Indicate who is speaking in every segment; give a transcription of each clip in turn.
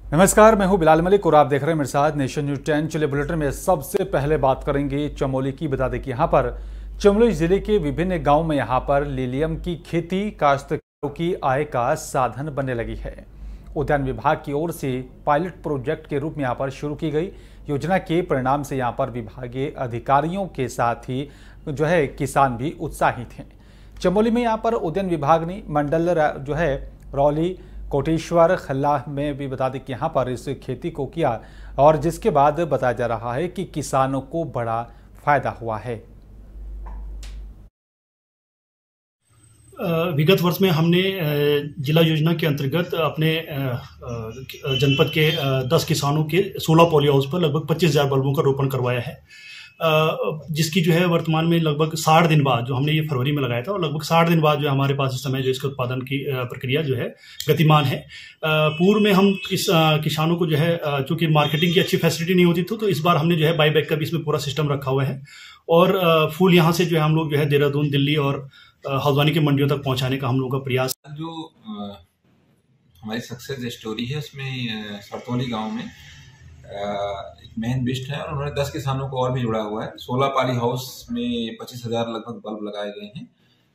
Speaker 1: नमस्कार, मैं हूं बिलाल मलिक और आप देख रहे हैं मेरे साथ नेशन न्यूज 10। चलिए बुलेटिन में सबसे पहले बात करेंगे चमोली की। बता दें कि यहाँ पर चमोली जिले के विभिन्न गांव में यहाँ पर लिलियम की खेती काश्तकारों की आय का साधन बनने लगी है। उद्यान विभाग की ओर से पायलट प्रोजेक्ट के रूप में यहाँ पर शुरू की गई योजना के परिणाम से यहाँ पर विभागीय अधिकारियों के साथ ही किसान भी उत्साहित हैं। चमोली में यहाँ पर उद्यान विभाग ने मंडल रौली कोटेश्वर खल्ला में भी बता दें कि यहाँ पर इस खेती को किया और जिसके बाद बताया जा रहा है कि किसानों को बड़ा फायदा हुआ है।
Speaker 2: विगत वर्ष में हमने जिला योजना के अंतर्गत अपने जनपद के 10 किसानों के 16 पॉली हाउस पर लगभग 25,000 बल्बों का रोपण करवाया है, जिसकी वर्तमान में लगभग 60 दिन बाद, जो हमने ये फरवरी में लगाया था, और लगभग 60 दिन बाद हमारे पास इस समय इसके उत्पादन की प्रक्रिया गतिमान है। पूर्व में हम इस किसानों को चूंकि मार्केटिंग की अच्छी फैसिलिटी नहीं होती थी, तो इस बार हमने बाईबैक का भी इसमें पूरा सिस्टम रखा हुआ है और फूल यहाँ से हम लोग देहरादून, दिल्ली और हल्द्वानी की मंडियों तक पहुंचाने का हम लोगों का प्रयास।
Speaker 3: जो हमारी सक्सेस स्टोरी है उसमें सरतौली गांव में एक मेन बिस्ट है और उन्होंने 10 किसानों को और भी जुड़ा हुआ है। 16 पाली हाउस में 25,000 लगभग बल्ब लगाए गए हैं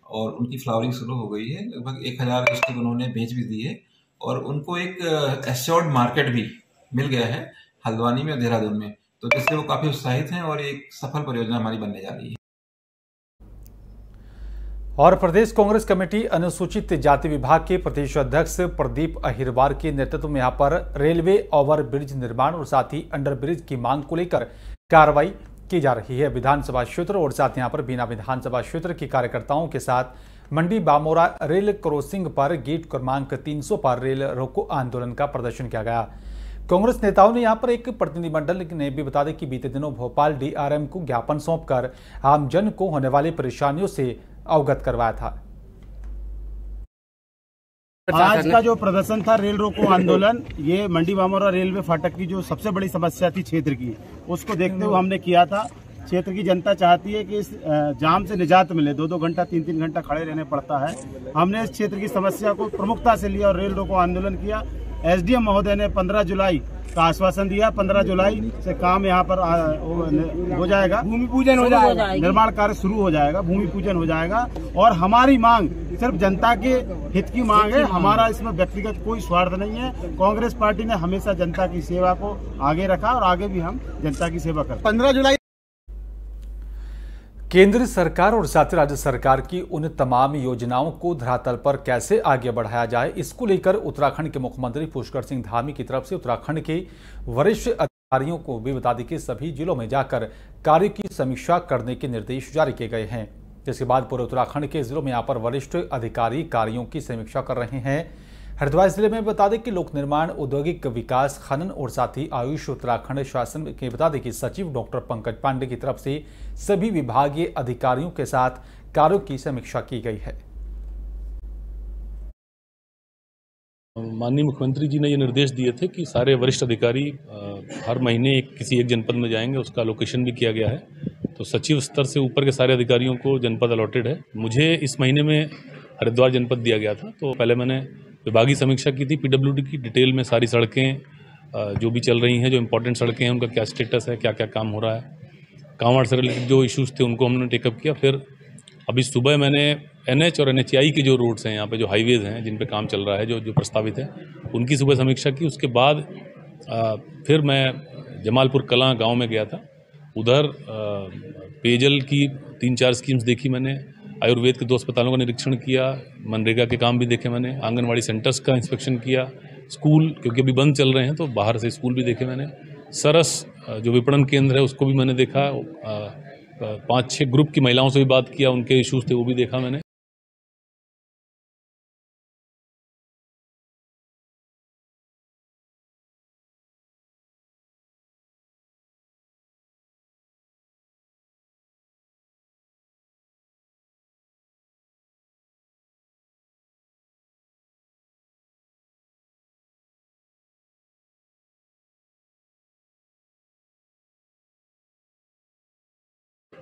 Speaker 3: और उनकी फ्लावरिंग शुरू हो गई है। लगभग 1,000 स्टिक उन्होंने बेच भी दी है और उनको एक एश्योर्ड मार्केट भी मिल गया है हल्द्वानी में और देहरादून में, तो जिससे वो काफी उत्साहित हैं और एक सफल परियोजना हमारी बनने जा रही है।
Speaker 1: और प्रदेश कांग्रेस कमेटी अनुसूचित जाति विभाग के प्रदेश अध्यक्ष प्रदीप अहिरवार के नेतृत्व में यहाँ पर रेलवे ओवर ब्रिज निर्माण और साथ ही अंडर ब्रिज की मांग को लेकर कार्रवाई की जा रही है। विधानसभा क्षेत्र और साथ यहाँ पर बिना विधानसभा क्षेत्र के कार्यकर्ताओं के साथ मंडी बामोरा रेल क्रॉसिंग पर गेट क्रमांक 300 पर रेल रोको आंदोलन का प्रदर्शन किया गया। कांग्रेस नेताओं ने यहाँ पर एक प्रतिनिधिमंडल ने भी बता दें कि बीते दिनों भोपाल डीआरएम को ज्ञापन सौंपकर आमजन को होने वाली परेशानियों से अवगत करवाया था।
Speaker 4: आज का जो प्रदर्शन था रेल रोको आंदोलन, ये मंडी बामोरा रेलवे फाटक की जो सबसे बड़ी समस्या थी क्षेत्र की, उसको देखते हुए हमने किया था। क्षेत्र की जनता चाहती है कि इस जाम से निजात मिले, 2-2 घंटा 3-3 घंटा खड़े रहने पड़ता है। हमने इस क्षेत्र की समस्या को प्रमुखता से लिया और रेल रोको आंदोलन किया। एसडीएम महोदय ने 15 जुलाई का आश्वासन दिया। 15 जुलाई से काम यहाँ पर हो जाएगा, भूमि पूजन हो जाएगा, निर्माण कार्य शुरू हो जाएगा, भूमि पूजन हो जाएगा। और हमारी मांग सिर्फ जनता के हित की मांग है, हमारा इसमें व्यक्तिगत कोई स्वार्थ नहीं है। कांग्रेस पार्टी ने हमेशा जनता की सेवा को आगे रखा और आगे भी हम जनता की सेवा करें। 15 जुलाई
Speaker 1: केंद्र सरकार और साथ ही राज्य सरकार की उन तमाम योजनाओं को धरातल पर कैसे आगे बढ़ाया जाए, इसको लेकर उत्तराखंड के मुख्यमंत्री पुष्कर सिंह धामी की तरफ से उत्तराखंड के वरिष्ठ अधिकारियों को भी बता दें कि सभी जिलों में जाकर कार्य की समीक्षा करने के निर्देश जारी किए गए हैं। जिसके बाद पूरे उत्तराखंड के जिलों में यहाँ पर वरिष्ठ अधिकारी कार्यों की समीक्षा कर रहे हैं। हरिद्वार जिले में बता दें कि लोक निर्माण, औद्योगिक विकास, खनन और साथ ही आयुष उत्तराखंड शासन के बता दें कि सचिव डॉक्टर पंकज पांडे की तरफ से सभी विभागीय अधिकारियों के साथ कार्यों की समीक्षा की गई है।
Speaker 5: माननीय मुख्यमंत्री जी ने ये निर्देश दिए थे कि सारे वरिष्ठ अधिकारी हर महीने किसी एक जनपद में जाएंगे, उसका लोकेशन भी किया गया है। तो सचिव स्तर से ऊपर के सारे अधिकारियों को जनपद अलॉटेड है। मुझे इस महीने में हरिद्वार जनपद दिया गया था, तो पहले मैंने विभागीय समीक्षा की थी पीडब्ल्यूडी की, डिटेल में सारी सड़कें जो भी चल रही हैं, जो इंपॉर्टेंट सड़कें हैं उनका क्या स्टेटस है, क्या क्या काम हो रहा है। कांवड़ से रिलेटेड जो इश्यूज़ थे उनको हमने टेकअप किया। फिर अभी सुबह मैंने एनएच और एनएचआई के जो रोड्स हैं, यहाँ पे जो हाईवेज़ हैं जिन पे काम चल रहा है, जो प्रस्तावित है, उनकी सुबह समीक्षा की। उसके बाद फिर मैं जमालपुर कलां गाँव में गया था। उधर पेयजल की 3-4 स्कीम्स देखी मैंने, आयुर्वेद के 2 अस्पतालों का निरीक्षण किया, मनरेगा के काम भी देखे मैंने, आंगनवाड़ी सेंटर्स का इंस्पेक्शन किया, स्कूल क्योंकि अभी बंद चल रहे हैं तो बाहर से स्कूल भी देखे मैंने, सरस जो विपणन केंद्र है उसको भी मैंने देखा, 5-6 ग्रुप की महिलाओं से भी बात किया, उनके इश्यूज थे वो भी देखा मैंने।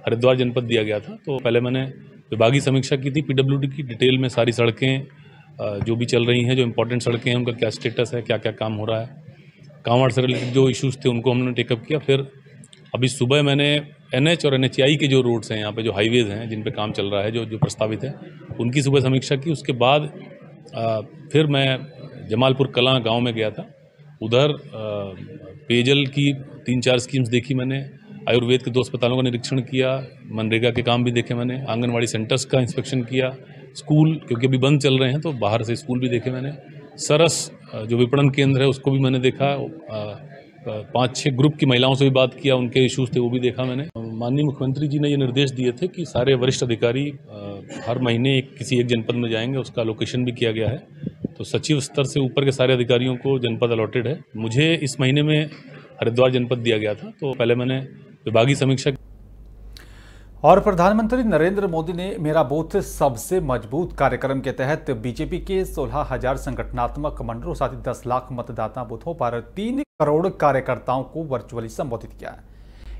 Speaker 5: हरिद्वार जनपद दिया गया था, तो पहले मैंने विभागीय समीक्षा की थी पीडब्ल्यूडी की, डिटेल में सारी सड़कें जो भी चल रही हैं, जो इंपॉर्टेंट सड़कें हैं उनका क्या स्टेटस है, क्या क्या काम हो रहा है। कांवड़ से रिलेटेड जो इश्यूज़ थे उनको हमने टेकअप किया। फिर अभी सुबह मैंने NH और NHI के जो रोड्स हैं यहाँ पे, जो हाईवेज़ हैं जिन पे काम चल रहा है, जो प्रस्तावित है, उनकी सुबह समीक्षा की। उसके बाद फिर मैं जमालपुर कलां गांव में गया था। उधर पेयजल की 3-4 स्कीम्स देखी मैंने, आयुर्वेद के 2 अस्पतालों का निरीक्षण किया, मनरेगा के काम भी देखे मैंने, आंगनवाड़ी सेंटर्स का इंस्पेक्शन किया, स्कूल क्योंकि अभी बंद चल रहे हैं तो बाहर से स्कूल भी देखे मैंने, सरस जो विपणन केंद्र है उसको भी मैंने देखा, 5-6 ग्रुप की महिलाओं से भी बात किया, उनके इश्यूज थे वो भी देखा मैंने। माननीय मुख्यमंत्री जी ने ये निर्देश दिए थे कि सारे वरिष्ठ अधिकारी हर महीने किसी एक जनपद में जाएंगे, उसका लोकेशन भी किया गया है। तो सचिव स्तर से ऊपर के सारे अधिकारियों को जनपद अलॉटेड है। मुझे इस महीने में हरिद्वार जनपद दिया गया था, तो पहले मैंने विभागीय समीक्षा।
Speaker 1: और प्रधानमंत्री नरेंद्र मोदी ने मेरा बूथ सबसे मजबूत कार्यक्रम के तहत बीजेपी के 16,000 संगठनात्मक मंडलों साथ ही 10 लाख मतदाता बूथों पर 3 करोड़ कार्यकर्ताओं को वर्चुअली संबोधित किया।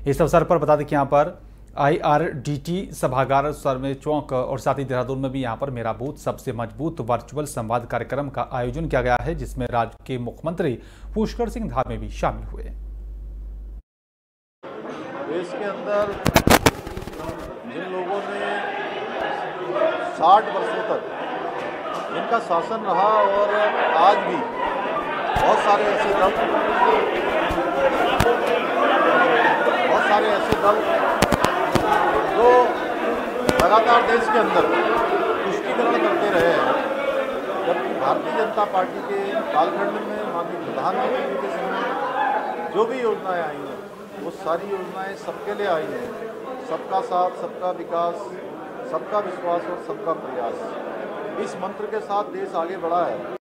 Speaker 1: इस अवसर पर बता दें कि यहाँ पर IRDT सभागार सर्वे चौक और साथ ही देहरादून में भी यहाँ पर मेरा बूथ सबसे मजबूत वर्चुअल संवाद कार्यक्रम का आयोजन किया गया है, जिसमें राज्य के मुख्यमंत्री पुष्कर सिंह धामी भी शामिल हुए।
Speaker 6: देश के अंदर जिन लोगों ने 60 वर्षों तक जिनका शासन रहा और आज भी बहुत सारे ऐसे दल जो लगातार देश के अंदर तुष्टीकरण करते रहे हैं, जबकि भारतीय जनता पार्टी के कालखंड में माननीय प्रधानमंत्री जी के समय जो भी योजनाएं आई हैं वो सारी योजनाएं सबके लिए आई हैं। सबका साथ, सबका विकास, सबका विश्वास और सबका प्रयास, इस मंत्र के साथ देश आगे बढ़ा है।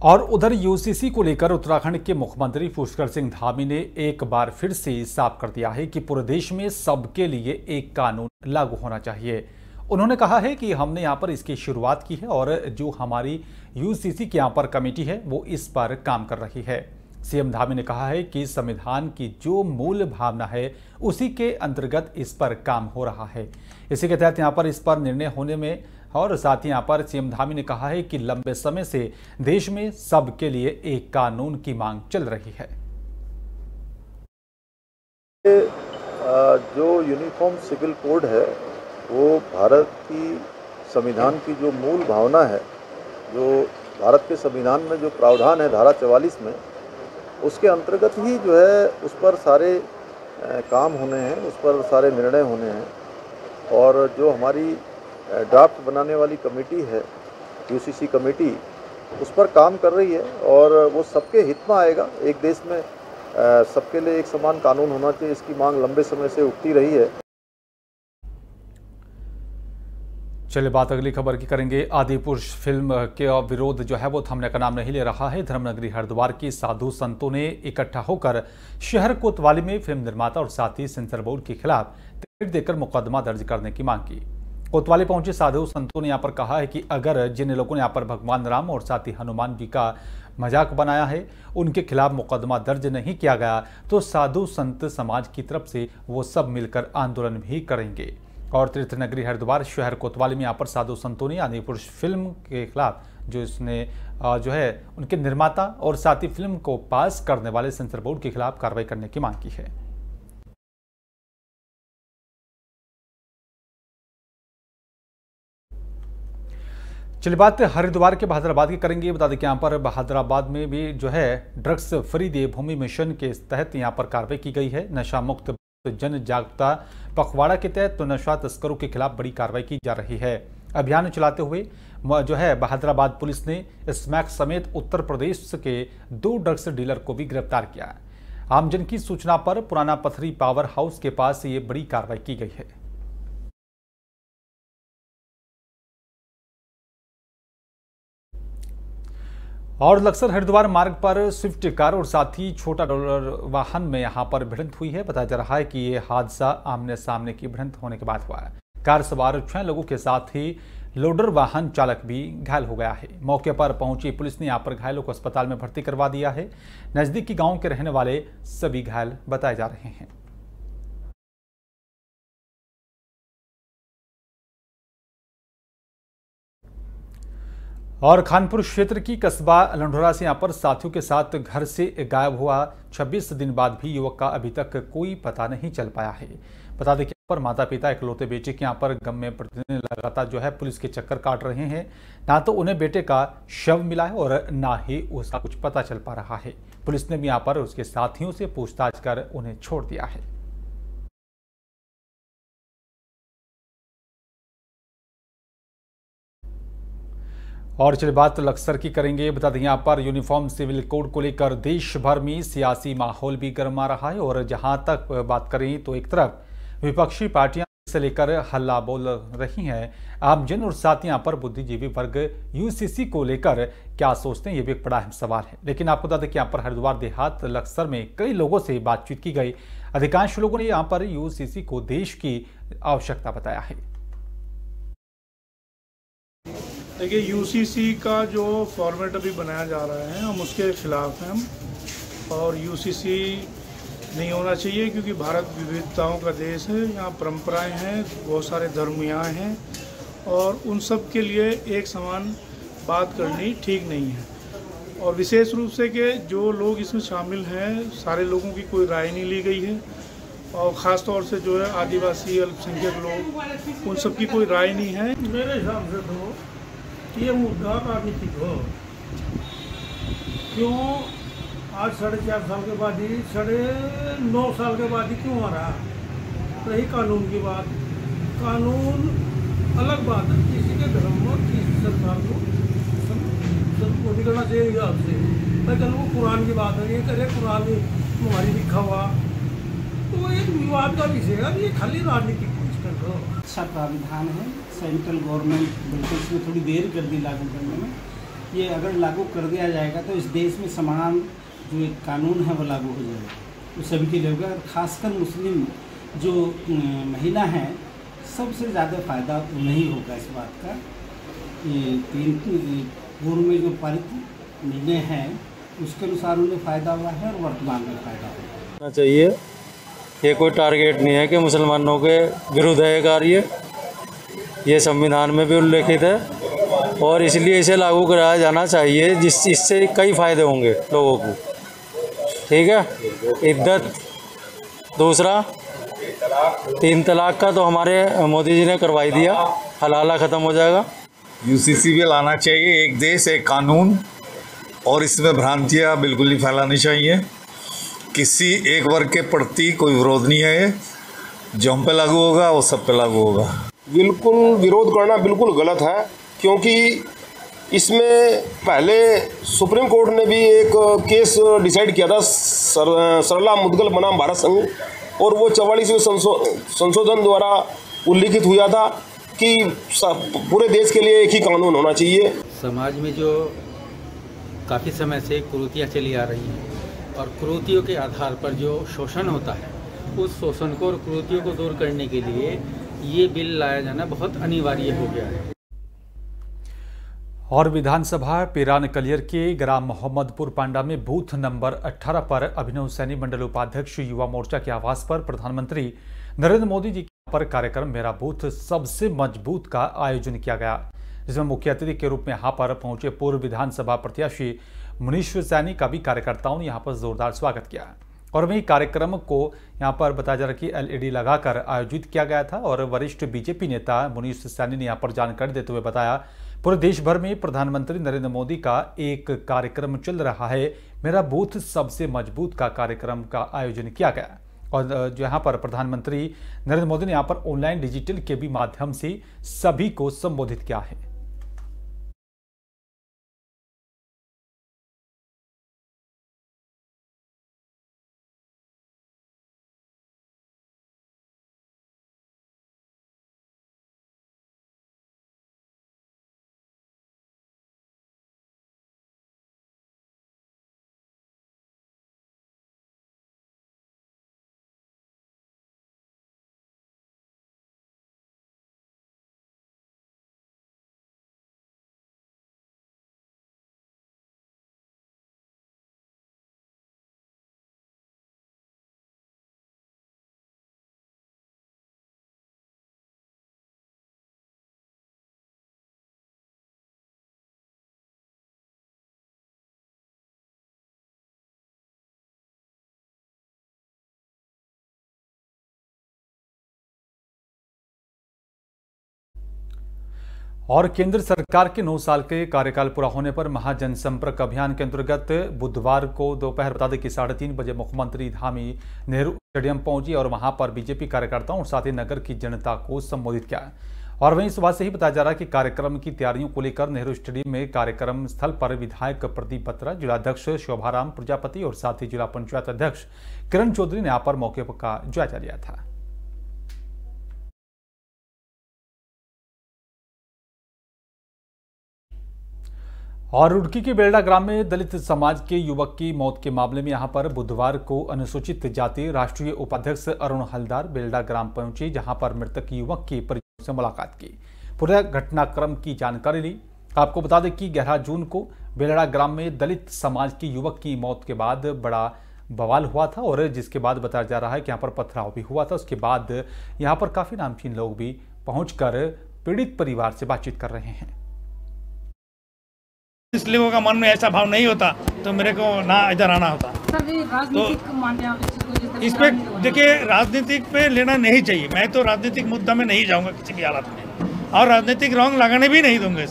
Speaker 1: और उधर UCC को लेकर उत्तराखंड के मुख्यमंत्री पुष्कर सिंह धामी ने एक बार फिर से साफ कर दिया है कि पूरे देश में सबके लिए एक कानून लागू होना चाहिए। उन्होंने कहा है कि हमने यहाँ पर इसकी शुरुआत की है और जो हमारी UCC की यहाँ पर कमेटी है वो इस पर काम कर रही है। CM धामी ने कहा है कि संविधान की जो मूल भावना है उसी के अंतर्गत इस पर काम हो रहा है। इसी के तहत यहाँ पर इस पर निर्णय होने में और साथ ही यहाँ पर CM धामी ने कहा है कि लंबे समय से देश में सबके लिए एक कानून की मांग चल रही है।
Speaker 6: जो यूनिफॉर्म सिविल कोड है वो भारत की संविधान की जो मूल भावना है, जो भारत के संविधान में जो प्रावधान है धारा 44 में, उसके अंतर्गत ही जो है उस पर सारे काम होने हैं, उस पर सारे निर्णय होने हैं। और जो हमारी ड्राफ्ट बनाने वाली कमेटी है UCC कमेटी, उस पर काम कर रही है और वो सबके हित में आएगा। एक देश में सबके लिए एक समान कानून होना चाहिए, इसकी मांग लंबे समय से उठती रही है।
Speaker 1: चलिए बात अगली खबर की करेंगे। आदिपुरुष फिल्म के विरोध जो है वो थमने का नाम नहीं ले रहा है। धर्मनगरी हरिद्वार की साधु संतों ने इकट्ठा होकर शहर कोतवाली में फिल्म निर्माता और साथ ही सेंसर बोर्ड के खिलाफ टिकट देकर मुकदमा दर्ज करने की मांग की। कोतवाली पहुंचे साधु संतों ने यहाँ पर कहा है कि अगर जिन लोगों ने यहाँ पर भगवान राम और साथ ही हनुमान जी का मजाक बनाया है उनके खिलाफ मुकदमा दर्ज नहीं किया गया तो साधु संत समाज की तरफ से वो सब मिलकर आंदोलन भी करेंगे। और तीर्थनगरी हरिद्वार शहर कोतवाली में यहाँ पर साधु संतों ने आदिपुरुष फिल्म के खिलाफ जो है उनके निर्माता और साथ ही फिल्म को पास करने वाले सेंसर बोर्ड के खिलाफ कार्रवाई करने की मांग की है। चलिए बात हरिद्वार के बहादुराबाद की करेंगे। बता दें कि यहाँ पर बहादुराबाद में भी जो है ड्रग्स फ्री देवभूमि मिशन के तहत यहाँ पर कार्रवाई की गई है। नशा मुक्त जन जागरूकता पखवाड़ा के तहत तो नशा तस्करों के खिलाफ बड़ी कार्रवाई की जा रही है। अभियान चलाते हुए जो है बहादुराबाद पुलिस ने स्मैक समेत उत्तर प्रदेश के 2 ड्रग्स डीलर को भी गिरफ्तार किया। आमजन की सूचना पर पुराना पथरी पावर हाउस के पास ये बड़ी कार्रवाई की गई है। और लक्सर हरिद्वार मार्ग पर स्विफ्ट कार और साथ ही छोटा डॉलर वाहन में यहां पर भिड़ंत हुई है। बताया जा रहा है कि ये हादसा आमने सामने की भिड़ंत होने के बाद हुआ है। कार सवार 6 लोगों के साथ ही लोडर वाहन चालक भी घायल हो गया है। मौके पर पहुंची पुलिस ने यहां पर घायलों को अस्पताल में भर्ती करवा दिया है। नजदीकी गांव के रहने वाले सभी घायल बताए जा रहे हैं। और खानपुर क्षेत्र की कस्बा लंढोरा से यहाँ पर साथियों के साथ घर से गायब हुआ 26 दिन बाद भी युवक का अभी तक कोई पता नहीं चल पाया है। बता दें कि यहाँ पर माता पिता इकलौते बेटे के यहाँ पर गम में प्रतिदिन लगातार जो है पुलिस के चक्कर काट रहे हैं। ना तो उन्हें बेटे का शव मिला है और ना ही उसका कुछ पता चल पा रहा है। पुलिस ने भी यहाँ पर उसके साथियों से पूछताछ कर उन्हें छोड़ दिया है। और चलिए बात लक्सर की करेंगे। बता दें यहाँ पर यूनिफॉर्म सिविल कोड को लेकर देश भर में सियासी माहौल भी गर्मा रहा है और जहां तक बात करें तो एक तरफ विपक्षी पार्टियां इसे लेकर हल्ला बोल रही हैं। आमजन और साथ यहाँ पर बुद्धिजीवी वर्ग यूसीसी को लेकर क्या सोचते हैं, ये भी एक बड़ा अहम सवाल है। लेकिन आपको बता दें कि यहाँ पर हरिद्वार देहात लक्सर में कई लोगों से बातचीत की गई। अधिकांश लोगों ने यहाँ पर यूसीसी को देश की आवश्यकता बताया है।
Speaker 7: देखिए, यूसीसी का जो फॉर्मेट अभी बनाया जा रहा है हम उसके खिलाफ हैं हम। और यूसीसी नहीं होना चाहिए क्योंकि भारत विविधताओं का देश है। यहाँ परंपराएं हैं, बहुत सारे धर्म यहाँ हैं और उन सब के लिए एक समान बात करनी ठीक नहीं है। और विशेष रूप से कि जो लोग इसमें शामिल हैं सारे लोगों की कोई राय नहीं ली गई है और ख़ास तौर से जो है आदिवासी अल्पसंख्यक लोग उन सब की कोई राय नहीं है।
Speaker 8: मेरे हिसाब से तो ये मुद्दा राजनीतिक हो। क्यों आज 4.5 साल के बाद ही 9.5 साल के बाद ही क्यों आ रहा? रही कानून की बात, कानून अलग बात है। किसी के धर्म में किसी सरकार को नहीं करना चाहिए आपसे। मैं कल वो कुरान की बात है, ये करे कुरान तुम्हारी लिखा हुआ तो वो एक विवाद का विषय है। ये खाली राजनीतिक
Speaker 9: अच्छा प्राविधान है। सेंट्रल गवर्नमेंट बिल्कुल इसमें थोड़ी देर कर दी लागू करने में। ये अगर लागू कर दिया जाएगा तो इस देश में समान जो एक कानून है वो लागू हो जाएगा, वो सभी के लिए होगा। और खासकर मुस्लिम जो महिला हैं सबसे ज़्यादा फ़ायदा उन्हें होगा इस बात का। ये 3 पूर्व में जो पारित निर्णय है उसके अनुसार उन्हें फ़ायदा हुआ है और वर्तमान में फ़ायदा होगा
Speaker 10: चाहिए। ये कोई टारगेट नहीं है कि मुसलमानों के विरुद्ध है कार्य, ये संविधान में भी उल्लेखित है और इसलिए इसे लागू कराया जाना चाहिए इससे कई फ़ायदे होंगे लोगों को। ठीक है, इद्दत, दूसरा 3 तलाक का तो हमारे मोदी जी ने करवाई दिया, हलाला ख़त्म हो जाएगा।
Speaker 11: यूसीसी भी लाना चाहिए, एक देश एक कानून, और इसमें भ्रांतियाँ बिल्कुल नहीं फैलानी चाहिए। किसी एक वर्ग के प्रति कोई विरोध नहीं है, जो हम पे लागू होगा वो सब पे लागू होगा।
Speaker 12: बिल्कुल विरोध करना बिल्कुल गलत है क्योंकि इसमें पहले सुप्रीम कोर्ट ने भी एक केस डिसाइड किया था, सरला मुदगल बनाम भारत संघ, और वो 44वें संशोधन द्वारा उल्लिखित हुआ था कि पूरे देश के लिए एक ही कानून होना चाहिए।
Speaker 13: समाज में जो काफ़ी समय से कुरीतियाँ चली आ रही हैं और कुरीतियों के आधार पर जो शोषण होता है उस शोषण को और कुरीतियों को दूर करने के लिए ये बिल लाया जाना बहुत अनिवार्य हो गया है।
Speaker 1: और विधानसभा पिरान कलियर के ग्राम मोहम्मदपुर पांडा में बूथ नंबर 18 पर अभिनव सैनी मंडल उपाध्यक्ष युवा मोर्चा के आवास पर प्रधानमंत्री नरेंद्र मोदी जी पर कार्यक्रम मेरा बूथ सबसे मजबूत का आयोजन किया गया, जिसमें मुख्य अतिथि के रूप में यहाँ पर पहुंचे पूर्व विधानसभा प्रत्याशी मुनीश्वर सैनी का भी कार्यकर्ताओं ने यहाँ पर जोरदार स्वागत किया। और वहीं कार्यक्रम को यहाँ पर बताया जा रहा है कि एलईडी लगाकर आयोजित किया गया था। और वरिष्ठ बीजेपी नेता मुनीश्वर सैनी ने यहाँ पर जानकारी देते हुए बताया, पूरे देश भर में प्रधानमंत्री नरेंद्र मोदी का एक कार्यक्रम चल रहा है, मेरा बूथ सबसे मजबूत का कार्यक्रम का आयोजन किया गया। और जो यहाँ पर प्रधानमंत्री नरेंद्र मोदी ने यहाँ पर ऑनलाइन डिजिटल के भी माध्यम से सभी को संबोधित किया है। और केंद्र सरकार के 9 साल के कार्यकाल पूरा होने पर महाजनसंपर्क अभियान के अंतर्गत बुधवार को दोपहर बता दें कि 3:30 बजे मुख्यमंत्री धामी नेहरू स्टेडियम पहुंची और वहां पर बीजेपी कार्यकर्ताओं और साथ ही नगर की जनता को संबोधित किया। और वहीं सुबह से ही बताया जा रहा है कि कार्यक्रम की तैयारियों को लेकर नेहरू स्टेडियम में कार्यक्रम स्थल पर विधायक प्रदीप बत्रा, जिलाध्यक्ष शोभाराम प्रजापति और साथ ही जिला पंचायत अध्यक्ष किरण चौधरी ने यहाँ पर मौके का जायजा लिया था। और रुड़की के बेलडा ग्राम में दलित समाज के युवक की मौत के मामले में यहां पर बुधवार को अनुसूचित जाति राष्ट्रीय उपाध्यक्ष अरुण हलदार बेलडा ग्राम पहुंचे, जहां पर मृतक युवक के परिजनों से मुलाकात की, पूरे घटनाक्रम की जानकारी ली। आपको बता दें कि 11 जून को बेलडा ग्राम में दलित समाज के युवक की मौत के बाद बड़ा बवाल हुआ था और जिसके बाद बताया जा रहा है कि यहाँ पर पथराव भी हुआ था। उसके बाद यहाँ पर काफी नामचीन लोग भी पहुंचकर पीड़ित परिवार से बातचीत कर रहे हैं।
Speaker 14: इस लोगों का मन में ऐसा भाव नहीं होता तो मेरे को ना इधर आना होता। तो इसमें देखिए, राजनीतिक पे लेना नहीं चाहिए। मैं तो राजनीतिक मुद्दा में नहीं जाऊंगा किसी भी हालत में, और राजनीतिक रंग लगाने भी नहीं दूंगा।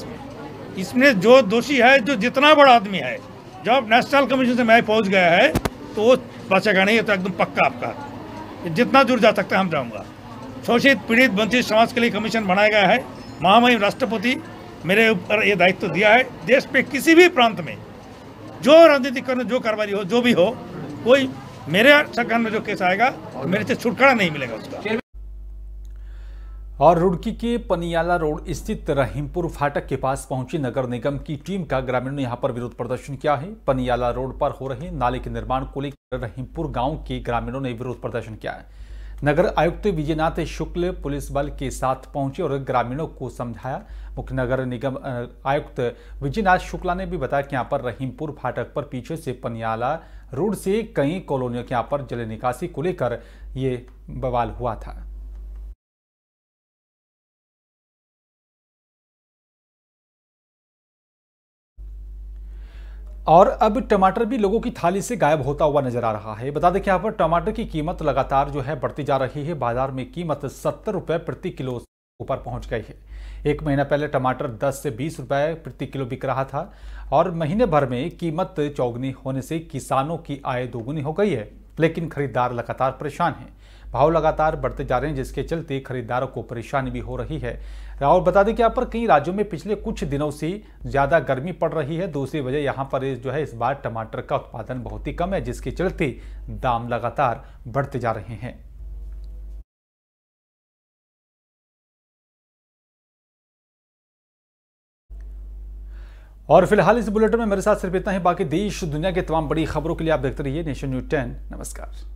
Speaker 14: इसमें जो दोषी है, जो जितना बड़ा आदमी है, जब नेशनल कमीशन से मैं पहुंच गया है तो वो बचेगा नहीं। तो एकदम पक्का आपका जितना दूर जा सकता है हम जाऊँगा। शोषित पीड़ित वंचित समाज के लिए कमीशन बनाया गया है। महामहिम राष्ट्रपति मेरे ऊपर ये दायित्व दिया है। देश पे किसी भी प्रांत में जो राजनीतिक करने, जो कार्रवाई हो, जो भी हो, कोई मेरे सरकार में जो केस आएगा मेरे से छुटकारा नहीं मिलेगा उसका।
Speaker 1: और रुड़की के पनियाला रोड स्थित रहीमपुर फाटक के पास पहुंची नगर निगम की टीम का ग्रामीणों ने यहां पर विरोध प्रदर्शन किया है। पनियाला रोड पर हो रहे नाले के निर्माण को लेकर रहीमपुर गांव के ग्रामीणों ने विरोध प्रदर्शन किया है। नगर आयुक्त विजयनाथ शुक्ल पुलिस बल के साथ पहुंचे और ग्रामीणों को समझाया। मुख्य नगर निगम आयुक्त विजयनाथ शुक्ला ने भी बताया कि यहाँ पर रहीमपुर फाटक पर पीछे से पनियाला रोड से कई कॉलोनियों के यहाँ पर जल निकासी को लेकर ये बवाल हुआ था। और अब टमाटर भी लोगों की थाली से गायब होता हुआ नजर आ रहा है। बता दें कि यहाँ पर टमाटर की कीमत लगातार जो है बढ़ती जा रही है। बाजार में कीमत 70 रुपए प्रति किलो ऊपर पहुंच गई है। एक महीना पहले टमाटर 10 से 20 रुपए प्रति किलो बिक रहा था और महीने भर में कीमत चौगुनी होने से किसानों की आय दोगुनी हो गई है, लेकिन खरीदार लगातार परेशान हैं। भाव लगातार बढ़ते जा रहे हैं, जिसके चलते खरीदारों को परेशानी भी हो रही है। और बता दें कि यहाँ पर कई राज्यों में पिछले कुछ दिनों से ज्यादा गर्मी पड़ रही है। दूसरी वजह यहाँ पर जो है इस बार टमाटर का उत्पादन बहुत ही कम है, जिसके चलते दाम लगातार बढ़ते जा रहे हैं। और फिलहाल इस बुलेटिन में मेरे साथ सिर्फ इतना ही। बाकी देश दुनिया के तमाम बड़ी खबरों के लिए आप देखते रहिए नेशन न्यूज़ 10। नमस्कार।